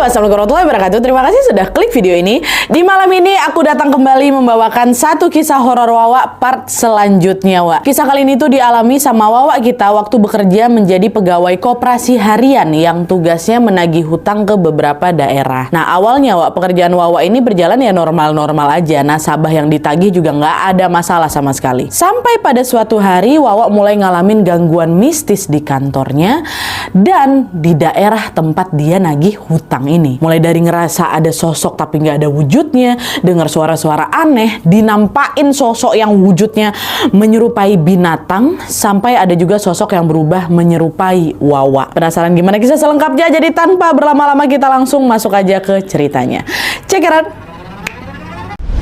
Assalamualaikum warahmatullahi wabarakatuh. Terima kasih sudah klik video ini. Di malam ini aku datang kembali membawakan satu kisah horor Wawa part selanjutnya, Wak. Kisah kali ini tuh dialami sama Wawa kita waktu bekerja menjadi pegawai koperasi harian yang tugasnya menagih hutang ke beberapa daerah. Nah, awalnya, Wak, pekerjaan Wawa ini berjalan ya normal-normal aja. Nasabah yang ditagih juga nggak ada masalah sama sekali. Sampai pada suatu hari Wawa mulai ngalamin gangguan mistis di kantornya dan di daerah tempat dia nagih hutang ini. Mulai dari ngerasa ada sosok tapi nggak ada wujudnya, dengar suara-suara aneh, dinampain sosok yang wujudnya menyerupai binatang, sampai ada juga sosok yang berubah menyerupai Wawa. Penasaran gimana kisah selengkapnya? Jadi tanpa berlama-lama kita langsung masuk aja ke ceritanya. Check it out.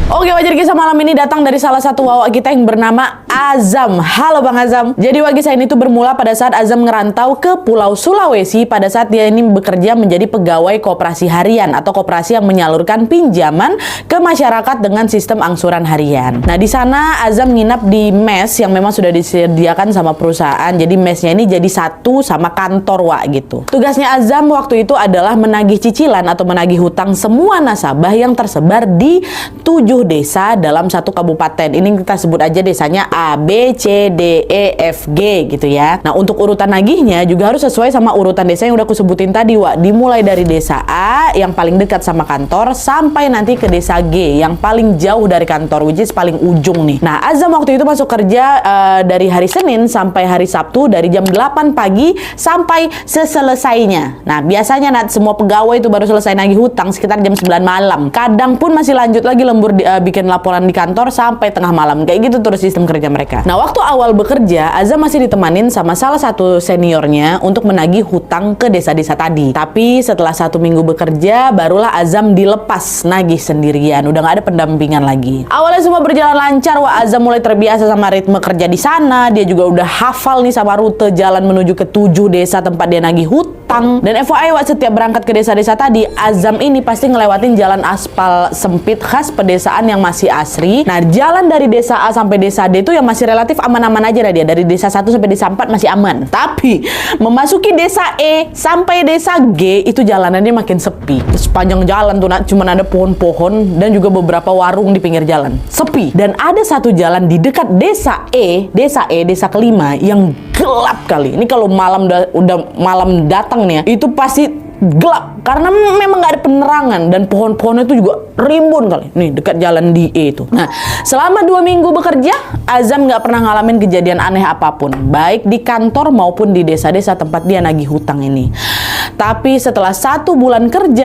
Oke, wajar kisah malam ini datang dari salah satu Wawa kita yang bernama Azam. Halo Bang Azam. Jadi kisah ini tuh bermula pada saat Azam ngerantau ke Pulau Sulawesi pada saat dia ini bekerja menjadi pegawai koperasi harian atau koperasi yang menyalurkan pinjaman ke masyarakat dengan sistem angsuran harian. Nah, di sana Azam nginap di mes yang memang sudah disediakan sama perusahaan. Jadi mesnya ini jadi satu sama kantor, Wak, gitu. Tugasnya Azam waktu itu adalah menagih cicilan atau menagih hutang semua nasabah yang tersebar di 7 desa dalam satu kabupaten. Ini kita sebut aja desanya A, B, C, D, E, F, G gitu ya. Nah, untuk urutan nagihnya juga harus sesuai sama urutan desa yang udah aku sebutin tadi, Wak. Dimulai dari desa A yang paling dekat sama kantor sampai nanti ke desa G yang paling jauh dari kantor, which is paling ujung nih. Nah, Azam waktu itu masuk kerja dari hari Senin sampai hari Sabtu dari jam 8 pagi sampai seselesainya. Nah, biasanya semua pegawai itu baru selesai nagih hutang sekitar jam 9 malam. Kadang pun masih lanjut lagi lembur bikin laporan di kantor sampai tengah malam. Kayak gitu terus sistem kerja mereka. Nah, waktu awal bekerja, Azam masih ditemanin sama salah satu seniornya untuk menagih hutang ke desa-desa tadi. Tapi setelah 1 minggu bekerja, barulah Azam dilepas nagih sendirian. Udah nggak ada pendampingan lagi. Awalnya semua berjalan lancar, Wah. Azam mulai terbiasa sama ritme kerja di sana. Dia juga udah hafal nih sama rute jalan menuju ke 7 desa tempat dia nagih hutang. Dan FYI, Wak, setiap berangkat ke desa-desa tadi, Azam ini pasti ngelewatin jalan aspal sempit khas pedesaan yang masih asri. Nah, jalan dari desa A sampai desa D itu yang masih relatif aman-aman aja lah dia. Dari desa 1 sampai desa 4 masih aman. Tapi memasuki desa E sampai desa G itu jalanannya makin sepi. Sepanjang jalan tuh cuma ada pohon-pohon dan juga beberapa warung di pinggir jalan. Sepi. Dan ada satu jalan di dekat desa E, desa kelima yang gelap kali. Ini kalau malam udah malam datang nih ya, itu pasti gelap karena memang nggak ada penerangan dan pohon-pohonnya itu juga rimbun kali nih dekat jalan di E itu. Nah, selama 2 minggu bekerja, Azam nggak pernah ngalamin kejadian aneh apapun, baik di kantor maupun di desa-desa tempat dia nagih hutang ini. Tapi setelah 1 bulan kerja,